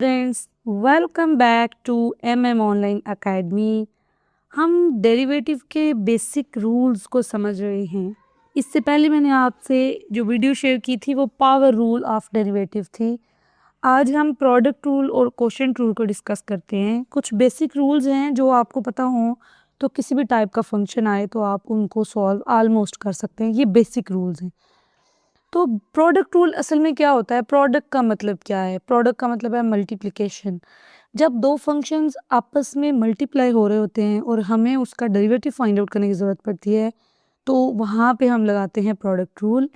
Friends, welcome back to MM online academy. हम derivative के basic rules को समझ रहे हैं। इससे पहले मैंने आपसे जो वीडियो शेयर की थी वो पावर रूल ऑफ डेरिवेटिव थी। आज हम प्रोडक्ट रूल और कोशेंट रूल को डिस्कस करते हैं। कुछ बेसिक रूल्स हैं जो आपको पता हों तो किसी भी टाइप का फंक्शन आए तो आप उनको सॉल्व ऑलमोस्ट कर सकते हैं। ये बेसिक रूल्स हैं। तो प्रोडक्ट रूल असल में क्या होता है? प्रोडक्ट का मतलब क्या है? प्रोडक्ट का मतलब है मल्टीप्लिकेशन। जब दो फंक्शंस आपस में मल्टीप्लाई हो रहे होते हैं और हमें उसका डेरिवेटिव फाइंड आउट करने की ज़रूरत पड़ती है तो वहाँ पे हम लगाते हैं प्रोडक्ट रूल।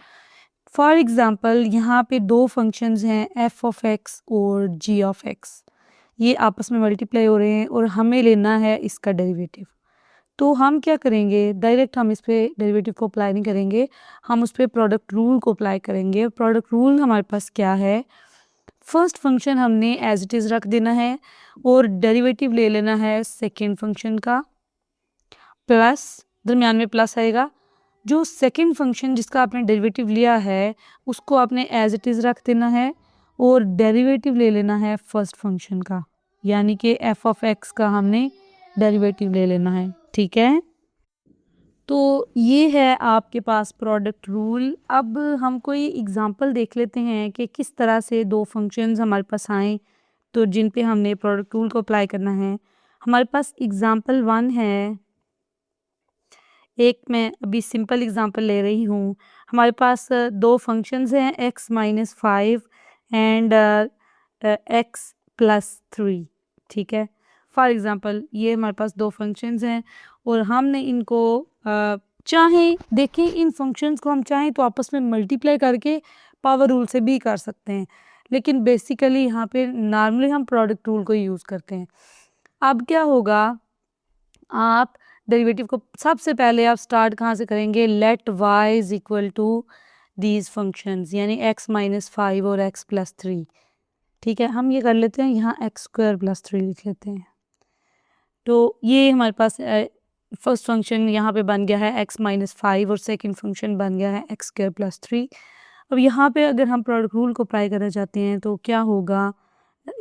फॉर एग्ज़ाम्पल, यहाँ पे दो फंक्शंस हैं एफ ऑफ एक्स और जी ऑफ एक्स। ये आपस में मल्टीप्लाई हो रहे हैं और हमें लेना है इसका डेरिवेटिव। तो हम क्या करेंगे, डायरेक्ट हम इस पे डेरिवेटिव को अप्लाई नहीं करेंगे, हम उस पे प्रोडक्ट रूल को अप्लाई करेंगे। प्रोडक्ट रूल हमारे पास क्या है? फर्स्ट फंक्शन हमने एज इट इज़ रख देना है और डेरिवेटिव ले लेना है सेकेंड फंक्शन का, प्लस दरमियान में प्लस आएगा। जो सेकेंड फंक्शन जिसका आपने डेरिवेटिव लिया है उसको आपने एज इट इज़ रख देना है और डेरिवेटिव ले लेना है फर्स्ट फंक्शन का, यानी कि एफ ऑफ एक्स का हमने डेरिवेटिव ले लेना है। ठीक है, तो ये है आपके पास प्रोडक्ट रूल। अब हम कोई एग्जांपल देख लेते हैं कि किस तरह से दो फंक्शंस हमारे पास आए तो जिन पे हमने प्रोडक्ट रूल को अप्लाई करना है। हमारे पास एग्जांपल 1 है। एक मैं अभी सिंपल एग्जांपल ले रही हूँ। हमारे पास दो फंक्शंस हैं x-5 एंड x+3। ठीक है, फॉर एग्जांपल ये हमारे पास दो फंक्शंस हैं और हमने इनको चाहें, देखें इन फंक्शंस को हम चाहें तो आपस में मल्टीप्लाई करके पावर रूल से भी कर सकते हैं, लेकिन बेसिकली यहाँ पे नॉर्मली हम प्रोडक्ट रूल को यूज़ करते हैं। अब क्या होगा, आप डेरिवेटिव को सबसे पहले आप स्टार्ट कहाँ से करेंगे? Let y is equal to these functions, यानी x-5 और x+3। ठीक है, हम ये कर लेते हैं, यहाँ x² + 3 लिख लेते हैं। तो ये हमारे पास फर्स्ट फंक्शन यहाँ पे बन गया है x-5 और सेकंड फंक्शन बन गया है x² + 3। अब यहाँ पे अगर हम प्रोडक्ट रूल को अप्लाई करना चाहते हैं तो क्या होगा?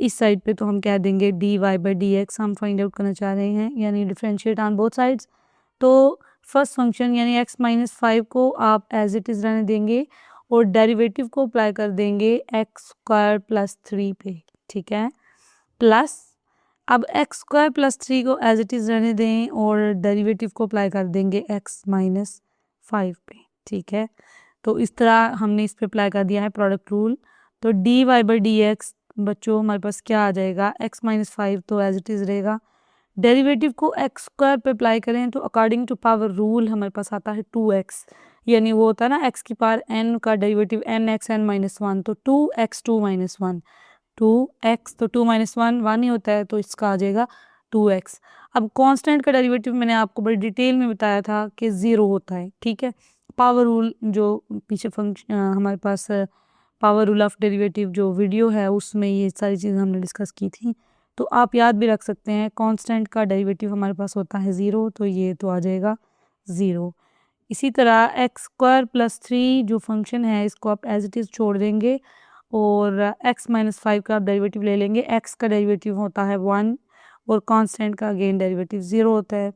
इस साइड पे तो हम कह देंगे dy/dx हम फाइंड आउट करना चाह रहे हैं, यानी डिफरेंशिएट ऑन बोथ साइड्स। तो फर्स्ट फंक्शन यानी x-5 को आप एज इट इज़ रहने देंगे और डेरिवेटिव को अप्लाई कर देंगे x² + 3 पे। ठीक है, प्लस अब x² + 3 को एज इट इज़ रहने दें और डेरिवेटिव को अप्लाई कर देंगे x-5 पे। ठीक है, तो इस तरह हमने इस पे अप्लाई कर दिया है प्रोडक्ट रूल। तो dy/dx बच्चों हमारे पास क्या आ जाएगा? x-5 तो एज इट इज़ रहेगा, डेरिवेटिव को x² पे अप्लाई करें तो अकॉर्डिंग टू पावर रूल हमारे पास आता है 2x, यानी वो होता है ना x की पावर n का डेरिवेटिव n(x(n-1), तो 2x2-1, 2x तो 2-1 1 ही होता है, तो इसका आ जाएगा 2x। अब कांस्टेंट का डेरिवेटिव मैंने आपको बड़ी डिटेल में बताया था कि 0 होता है। ठीक है, पावर रूल जो पीछे फंक्शन हमारे पास पावर रूल ऑफ डेरिवेटिव जो वीडियो है उसमें ये सारी चीज़ें हमने डिस्कस की थी, तो आप याद भी रख सकते हैं। कांस्टेंट का डेरिवेटिव हमारे पास होता है 0, तो ये तो आ जाएगा 0। इसी तरह x² + 3 जो फंक्शन है इसको आप एज इट इज़ छोड़ देंगे और x-5 का आप डेरिवेटिव ले लेंगे। x का डेरिवेटिव होता है 1 और कांस्टेंट का अगेन डेरिवेटिव 0 होता है।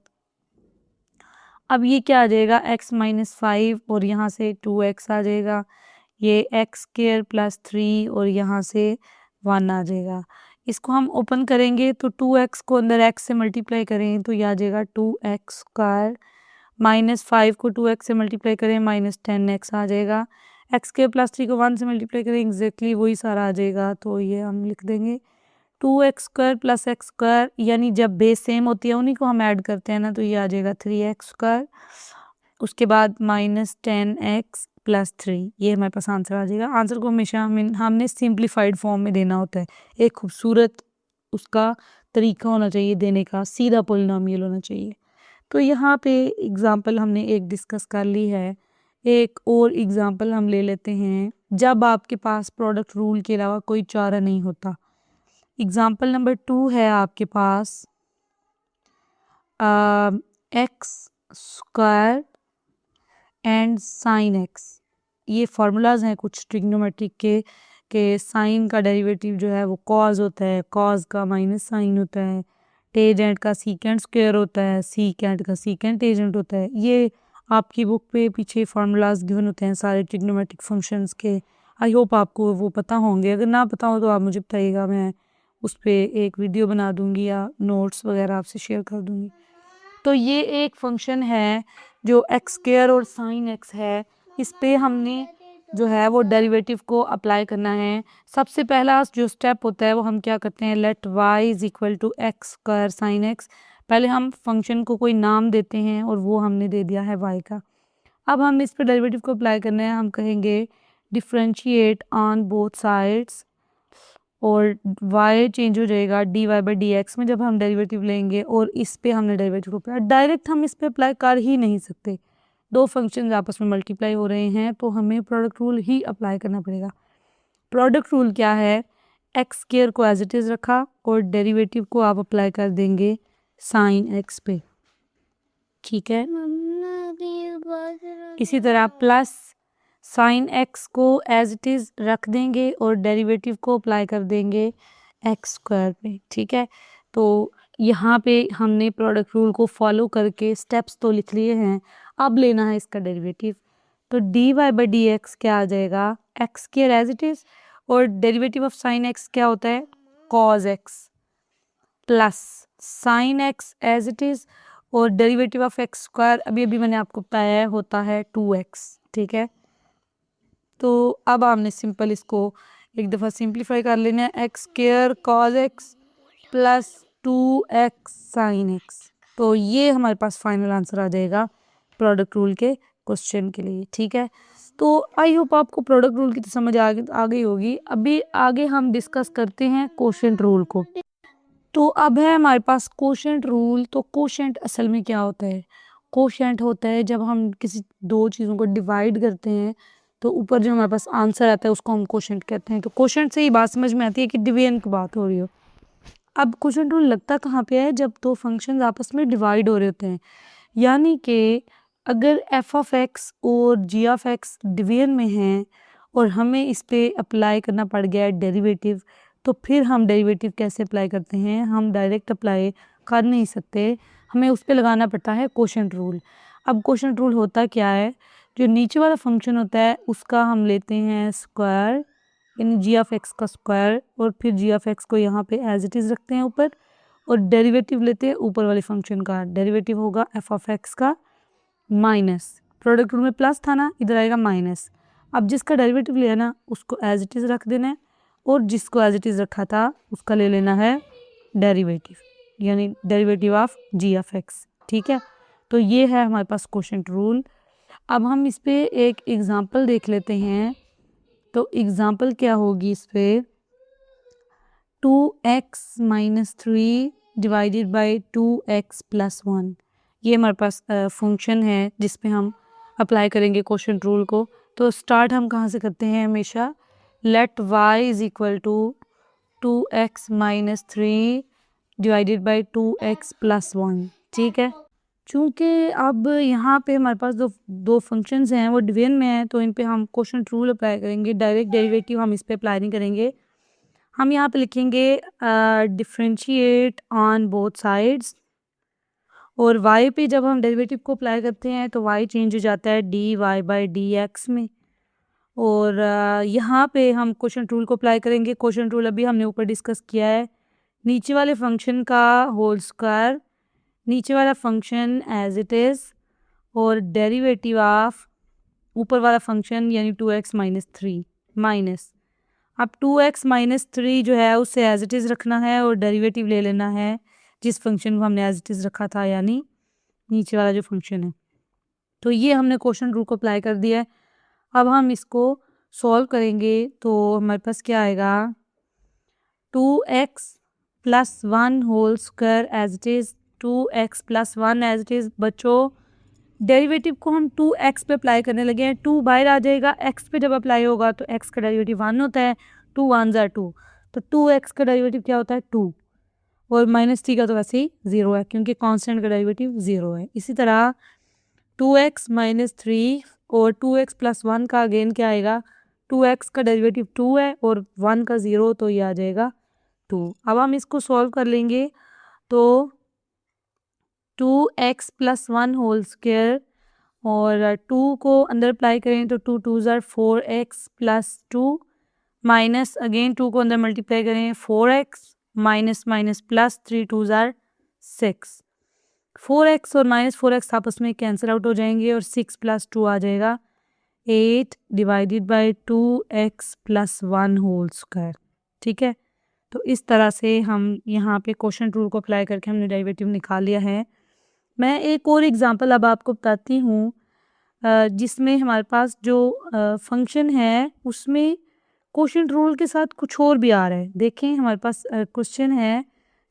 अब ये क्या आ जाएगा? x-5 और यहाँ से 2x आ जाएगा, ये x² + 3 और यहाँ से 1 आ जाएगा। इसको हम ओपन करेंगे तो 2x को अंदर x से मल्टीप्लाई करें तो ये आ जाएगा 2x², -5 को 2x से मल्टीप्लाई करें -10x आ जाएगा, x² + 3 को 1 से मल्टीप्लाई करें एग्जैक्टली वही सारा आ जाएगा, तो ये हम लिख देंगे 2x² + x², यानी जब बेस सेम होती है उन्हीं को हम ऐड करते हैं ना, तो ये आ जाएगा 3x², उसके बाद -10x + 3, ये हमारे पास आंसर आ जाएगा। आंसर को हमेशा हमने सिंप्लीफाइड फॉर्म में देना होता है, एक खूबसूरत उसका तरीका होना चाहिए देने का, सीधा पॉलिनोमियल होना चाहिए। तो यहाँ पे एग्ज़ाम्पल हमने एक डिस्कस कर ली है, एक और एग्ज़ाम्पल हम ले लेते हैं जब आपके पास प्रोडक्ट रूल के अलावा कोई चारा नहीं होता। एग्ज़ाम्पल नंबर 2 है आपके पास x² एंड sin x। ये फार्मूलाज हैं कुछ ट्रिग्नोमेट्रिक के कि साइन का डेरिवेटिव जो है वो कॉज होता है, कॉज का माइनस साइन होता है, टेजेंट का सीकेंट स्क्वायर होता है, सीकेंट का सीकेंट टेजेंट होता है। ये आपकी बुक पे पीछे फार्मूलाज गिवन होते हैं सारे ट्रिग्नोमेट्रिक फंक्शंस के। आई होप आपको वो पता होंगे, अगर ना पता हो तो आप मुझे बताइएगा, मैं उस पर एक वीडियो बना दूंगी या नोट्स वगैरह आपसे शेयर कर दूंगी। तो ये एक फंक्शन है जो एक्स स्क्वायर और साइन एक्स है, इस पे हमने जो है वो डेरिवेटिव को अप्लाई करना है। सबसे पहला जो स्टेप होता है वो हम क्या करते हैं, let Y is equal to X square sine X. पहले हम फंक्शन को कोई नाम देते हैं और वो हमने दे दिया है वाई का। अब हम इस पे डेरिवेटिव को अप्लाई करना है, हम कहेंगे डिफ्रेंशिएट ऑन बोथ साइड्स और y चेंज हो जाएगा dy बाई डी एक्स में जब हम डेरिवेटिव लेंगे, और इस पे हमने डेरिवेटिव को अप्लाई, डायरेक्ट हम इस पे अप्लाई कर ही नहीं सकते। दो फंक्शंस आपस में मल्टीप्लाई हो रहे हैं तो हमें प्रोडक्ट रूल ही अप्लाई करना पड़ेगा। प्रोडक्ट रूल क्या है, एक्स स्क्वायर को एज इट इज़ रखा और डेरिवेटिव को आप अप्लाई कर देंगे साइन एक्स पे, ठीक है। इसी तरह प्लस साइन एक्स को एज इट इज़ रख देंगे और डेरिवेटिव को अप्लाई कर देंगे एक्स स्क्वायर पे, ठीक है। तो यहाँ पे हमने प्रोडक्ट रूल को फॉलो करके स्टेप्स तो लिख लिए हैं, अब लेना है इसका डेरिवेटिव। तो D Y by D X क्या आ जाएगा, X square as it is, और डेरिवेटिव ऑफ साइन एक्स क्या होता है, cos X, plus sine X as it is, और डेरिवेटिव ऑफ एक्स स्क्वायर अभी अभी मैंने आपको बताया है होता है 2x, ठीक है। तो अब हमने सिंपल इसको एक दफ़ा सिंप्लीफाई कर लेना है, X square cause X plus 2x sine x. तो ये हमारे पास फाइनल आंसर आ जाएगा प्रोडक्ट रूल के क्वेश्चन के लिए, ठीक है। तो आई होप आपको प्रोडक्ट रूल की तो समझ आ गई होगी। अभी आगे हम डिस्कस करते हैं कोशेंट रूल को। तो अब है हमारे पास कोशेंट रूल। तो कोशेंट असल में क्या होता है, कोशेंट होता है जब हम किसी दो चीज़ों को डिवाइड करते हैं तो ऊपर जो हमारे पास आंसर आता है उसको हम कोशेंट कहते हैं। तो कोशेंट से ही बात समझ में आती है कि डिवीजन की बात हो रही हो। अब कोशेंट रूल लगता कहाँ पे है, जब दो फंक्शंस आपस में डिवाइड हो रहे होते हैं, यानी कि अगर एफ ऑफ एक्स और जी ऑफ एक्स डिवीजन में हैं और हमें इस पे अप्लाई करना पड़ गया है डेरिवेटिव, तो फिर हम डेरिवेटिव कैसे अप्लाई करते हैं, हम डायरेक्ट अप्लाई कर नहीं सकते, हमें उस पे लगाना पड़ता है कोशेंट रूल। अब कोशेंट रूल होता क्या है, जो नीचे वाला फंक्शन होता है उसका हम लेते हैं स्क्वायर, यानी जी ऑफ एक्स का स्क्वायर, और फिर जी ऑफ एक्स को यहाँ पे एज इट इज़ रखते हैं ऊपर, और डेरिवेटिव लेते हैं ऊपर वाले फंक्शन का, डेरिवेटिव होगा एफ ऑफ एक्स का माइनस, प्रोडक्ट रूल में प्लस था ना, इधर आएगा माइनस। अब जिसका डेरिवेटिव लिया ना उसको एज इट इज़ रख देना है, और जिसको एज इट इज़ रखा था उसका ले लेना है डेरिवेटिव, यानी derivative of G of X, ठीक है। तो ये है हमारे पास कोशेंट रूल। अब हम इस पे एक एग्जांपल देख लेते हैं। तो एग्जांपल क्या होगी इस पे, 2x minus 3 divided by 2x plus 1, ये हमारे पास फंक्शन है जिस पे हम अप्लाई करेंगे कोशेंट रूल को। तो स्टार्ट हम कहाँ से करते हैं हमेशा, let y is equal to 2x minus 3 divided by 2x plus 1, ठीक है। चूँकि अब यहाँ पे हमारे पास दो फंक्शंस हैं वो डिवीजन में हैं, तो इन पे हम कोशेंट रूल अप्लाई करेंगे, डायरेक्ट डेरिवेटिव हम इस पे अप्लाई नहीं करेंगे। हम यहाँ पे लिखेंगे डिफ्रेंशिएट ऑन बोथ साइड्स, और y पे जब हम डेरिवेटिव को अप्लाई करते हैं तो y चेंज हो जाता है dy बाई डी एक्स में, और यहाँ पे हम कोशेंट रूल को अप्लाई करेंगे। कोशेंट रूल अभी हमने ऊपर डिस्कस किया है, नीचे वाले फंक्शन का होल स्क्वायर, नीचे वाला फंक्शन एज इट इज़, और डेरिवेटिव ऑफ ऊपर वाला फंक्शन यानी 2x माइनस 3 माइनस, अब 2x माइनस 3 जो है उसे एज इट इज़ रखना है और डेरिवेटिव ले लेना है जिस फंक्शन को हमने एज इट इज़ रखा था, यानी नीचे वाला जो फंक्शन है। तो ये हमने क्वेश्चन रूल को अप्लाई कर दिया है। अब हम इसको सॉल्व करेंगे तो हमारे पास क्या आएगा, 2x plus 1 whole square as it is, 2x plus 1 as it is. बच्चों डेरिवेटिव को हम 2x पे अप्लाई करने लगे हैं, 2 बाहर आ जाएगा, x पे जब अप्लाई होगा तो x का डेरिवेटिव 1 होता है, 2 1 ज़ा 2, तो 2x का डेरिवेटिव क्या होता है 2, और माइनस 3 का तो वैसे ही 0 है क्योंकि कांस्टेंट का डेरिवेटिव 0 है। इसी तरह 2x माइनस 3 और 2x प्लस 1 का अगेन क्या आएगा 2x का डेरिवेटिव 2 है और 1 का 0, तो ये आ जाएगा 2। अब हम इसको सॉल्व कर लेंगे तो 2x + 1 होल स्क्वायर और 2 को अंदर अप्लाई करें तो 2 2 ज़ार 4x + 2 माइनस अगेन 2 को अंदर मल्टीप्लाई करें 4x माइनस माइनस प्लस 3 2 ज़ार 6। 4x और माइनस 4x आपस में कैंसिल आउट हो जाएंगे और 6 + 2 आ जाएगा 8 divided by 2x + 1 whole square. ठीक है, तो इस तरह से हम यहाँ पे क्वोशंट रूल को अप्लाई करके हमने डेरिवेटिव निकाल लिया है। मैं एक और एग्जांपल अब आपको बताती हूँ जिसमें हमारे पास जो फंक्शन है उसमें क्वोशंट रूल के साथ कुछ और भी आ रहा है। देखें हमारे पास क्वेश्चन है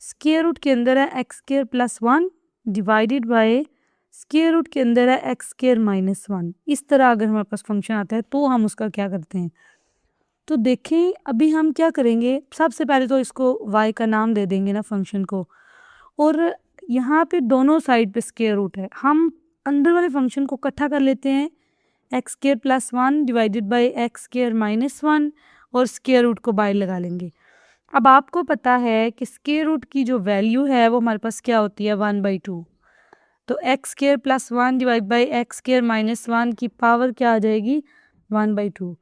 स्क्वायर रूट के अंदर है x² + 1 divided by square root के अंदर है x² - 1। इस तरह अगर हमारे पास फंक्शन आता है तो हम उसका क्या करते हैं, तो देखें अभी हम क्या करेंगे। सबसे पहले तो इसको y का नाम दे देंगे ना फंक्शन को, और यहाँ पे दोनों साइड पे स्क्वायर रूट है। हम अंदर वाले फंक्शन को इकट्ठा कर लेते हैं x² + 1 डिवाइडेड बाय x² - 1 और स्क्वायर रूट को बाहर लगा लेंगे। अब आपको पता है कि स्क्वायर रूट की जो वैल्यू है वो हमारे पास क्या होती है 1/2। तो x² + 1 डिवाइड बाय x² - 1 की पावर क्या आ जाएगी 1/2।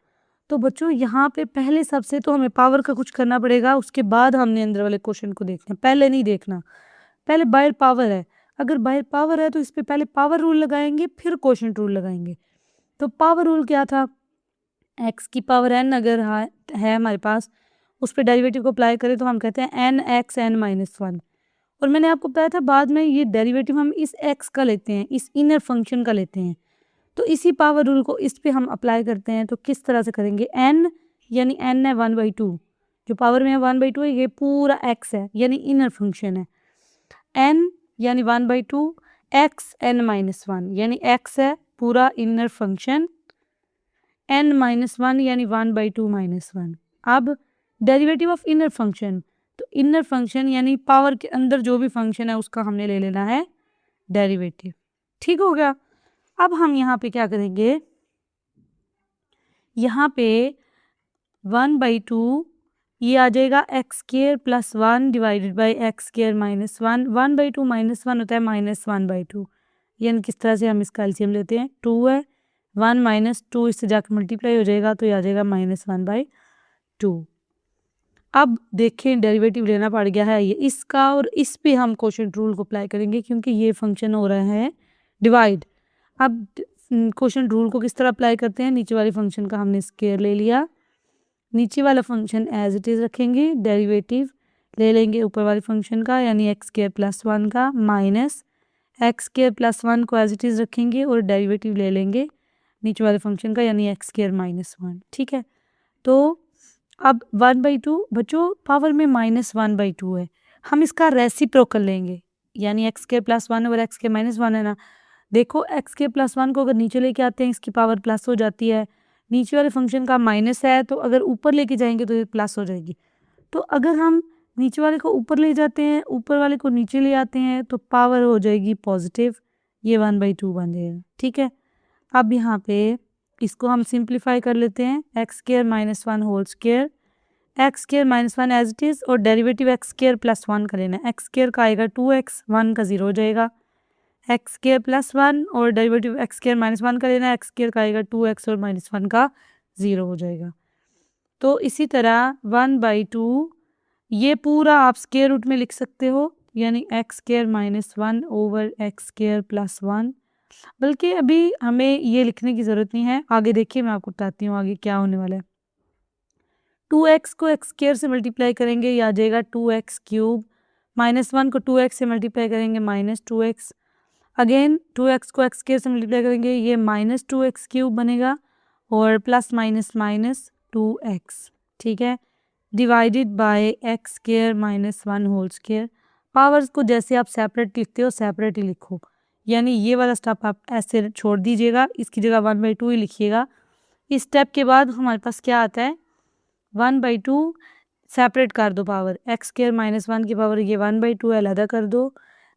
तो बच्चों यहाँ पे पहले सबसे तो हमें पावर का कुछ करना पड़ेगा, उसके बाद हमने अंदर वाले क्वेश्चन को देखना है, पहले नहीं देखना। पहले बाहर पावर है, अगर बाहर पावर है तो इस पे पहले पावर रूल लगाएंगे फिर क्वोशंट रूल लगाएंगे। तो पावर रूल क्या था, x की पावर n अगर है हमारे पास, उस पर डेरिवेटिव को अप्लाई करें तो हम कहते हैं nx n - 1। और मैंने आपको बताया था बाद में ये डेरिवेटिव हम इस x का लेते हैं, इस इनर फंक्शन का लेते हैं। तो इसी पावर रूल को इस पे हम अप्लाई करते हैं। तो किस तरह से करेंगे, n यानी n है 1/2, जो पावर में है 1/2 है, ये पूरा x है यानी इनर फंक्शन है। n यानी 1/2, x n - 1 यानी x है पूरा इनर फंक्शन, n - 1 यानी 1/2 - 1। अब डेरिवेटिव ऑफ इनर फंक्शन, तो इनर फंक्शन यानी पावर के अंदर जो भी फंक्शन है उसका हमने ले लेना है डेरिवेटिव। ठीक हो गया। अब हम यहाँ पे क्या करेंगे, यहाँ पे 1/2 ये आ जाएगा x² + 1 डिवाइडेड बाय x² - 1। 1/2 - 1 होता है -1/2, यानी किस तरह से हम इसका एलसीएम लेते हैं 2 है, 1 - 2 इससे जाकर मल्टीप्लाई हो जाएगा तो ये आ जाएगा -1/2। अब देखें डेरिवेटिव लेना पड़ गया है ये इसका, और इस पे हम क्वोशंट रूल को अप्लाई करेंगे क्योंकि ये फंक्शन हो रहा है डिवाइड। अब क्वोशंट रूल को किस तरह अप्लाई करते हैं, नीचे वाले फंक्शन का हमने स्क्वायर ले लिया, नीचे वाला फंक्शन एज इट इज़ रखेंगे, डेरिवेटिव ले लेंगे ऊपर वाले फंक्शन का यानी x² + 1 का, माइनस x² + 1 को एज इट इज़ रखेंगे और डेरिवेटिव ले लेंगे नीचे वाले फंक्शन का यानी x² - 1। ठीक है, तो अब 1/2 बच्चों पावर में -1/2 है, हम इसका रेसिप्रोकल लेंगे यानी x² + 1 और x² - 1 है ना। देखो x² + 1 को अगर नीचे लेके आते हैं इसकी पावर प्लस हो जाती है, नीचे वाले फंक्शन का माइनस है तो अगर ऊपर लेके जाएंगे तो ये प्लस हो जाएगी। तो अगर हम नीचे वाले को ऊपर ले जाते हैं, ऊपर वाले को नीचे ले आते हैं तो पावर हो जाएगी पॉजिटिव, ये 1/2 बन जाएगा। ठीक है, अब यहाँ पे इसको हम सिंप्लीफाई कर लेते हैं, x² - 1 whole square, x² - 1 as it is और डेरिवेटिव x² + 1 का लेना है। x² का आएगा 2x, 1 का 0 हो जाएगा, x² + 1 और डेरिवेटिव x² - 1 का लेना है, x² का आएगा 2x और -1 का 0 हो जाएगा। तो इसी तरह 1/2 ये पूरा आप स्क्वायर रूट में लिख सकते हो यानी x² - 1 ओवर x² + 1, बल्कि अभी हमें ये लिखने की ज़रूरत नहीं है, आगे देखिए मैं आपको बताती हूँ आगे क्या होने वाला है। 2x को x² से मल्टीप्लाई करेंगे ये आ जाएगा 2x³, -1 को 2x से मल्टीप्लाई करेंगे -2x, अगेन 2x को x² से मल्टीप्लाई करेंगे ये -2x³ बनेगा और प्लस माइनस माइनस 2x। ठीक है, divided by x² - 1 whole square. Powers को जैसे आप सेपरेट लिखते हो सेपरेट ही लिखो, यानी ये वाला स्टेप आप ऐसे छोड़ दीजिएगा, इसकी जगह 1/2 ही लिखिएगा। इस स्टेप के बाद हमारे पास क्या आता है 1/2 सेपरेट कर दो पावर, x² - 1 की पावर ये 1/2 है, अलहदा कर दो,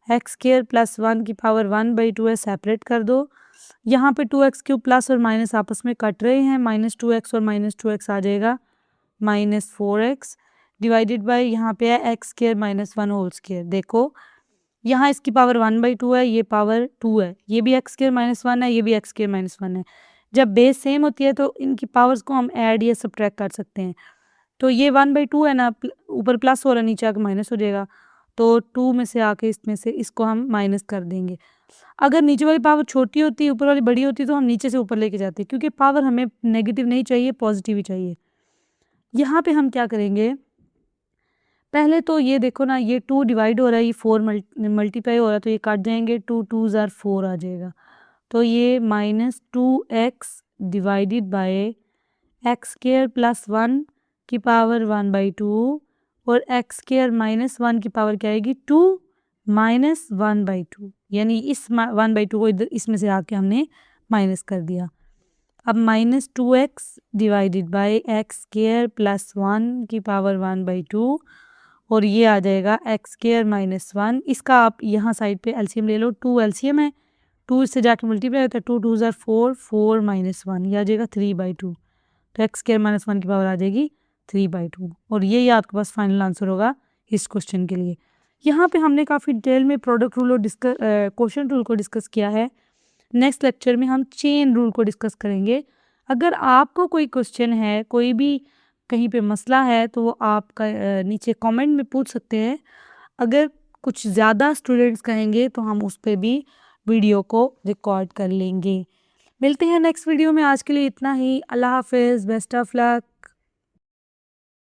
एक्स स्क्वायर प्लस 1 की पावर 1/2 है, सेपरेट कर दो। यहाँ पे 2x³ प्लस और माइनस आपस में कट रहे हैं, -2x और -2x आ जाएगा -4x डिवाइडेड बाय यहाँ पे है X square minus 1 whole square. देखो यहाँ इसकी पावर 1/2 है, ये पावर 2 है, ये भी एक्स स्क्वायर माइनस 1 है, ये भी एक्स स्क्वायर माइनस 1 है। जब बेस सेम होती है तो इनकी पावर्स को हम ऐड या सब्ट्रैक्ट कर सकते हैं। तो ये 1/2 है ना, ऊपर प्लस हो रहा है, नीचे आके माइनस हो जाएगा, तो 2 में से आके इसमें से इसको हम माइनस कर देंगे। अगर नीचे वाली पावर छोटी होती, ऊपर वाली बड़ी होती, तो हम नीचे से ऊपर लेके जाते, क्योंकि पावर हमें नेगेटिव नहीं चाहिए, पॉजिटिव ही चाहिए। यहाँ पे हम क्या करेंगे, पहले तो ये देखो ना, ये 2 डिवाइड हो रहा है, ये 4 मल्टीप्लाई हो रहा है, तो ये काट जाएंगे, 2 2 ज़ार 4 आ जाएगा। तो ये -2x divided by x square plus 1 की पावर 1/2 और एक्स स्क्वायर माइनस 1 की पावर क्या आएगी 2 माइनस 1/2, यानी इस 1/2 को इधर इसमें से आके हमने माइनस कर दिया। अब -2x divided by x square plus 1 की पावर 1/2 और ये आ जाएगा एक्स स्क्वायर माइनस 1। इसका आप यहाँ साइड पे एलसीएम ले लो, 2 एलसीएम है, 2 इससे जाके मल्टीप्लाई होता है, 2 2 ज़ार 4, 4 माइनस 1, ये आ जाएगा 3/2। तो एक्स स्क्वायर माइनस 1 की पावर आ जाएगी 3/2 और ये आपके पास फाइनल आंसर होगा इस क्वेश्चन के लिए। यहाँ पे हमने काफ़ी डिटेल में प्रोडक्ट रूल और क्वोशंट रूल को डिस्कस किया है। नेक्स्ट लेक्चर में हम चेन रूल को डिस्कस करेंगे। अगर आपको कोई क्वेश्चन है, कोई भी कहीं पे मसला है, तो वो आपका नीचे कमेंट में पूछ सकते हैं। अगर कुछ ज़्यादा स्टूडेंट्स कहेंगे तो हम उस पर भी वीडियो को रिकॉर्ड कर लेंगे। मिलते हैं नेक्स्ट वीडियो में, आज के लिए इतना ही। अल्लाह हाफिज़, बेस्ट ऑफ लक।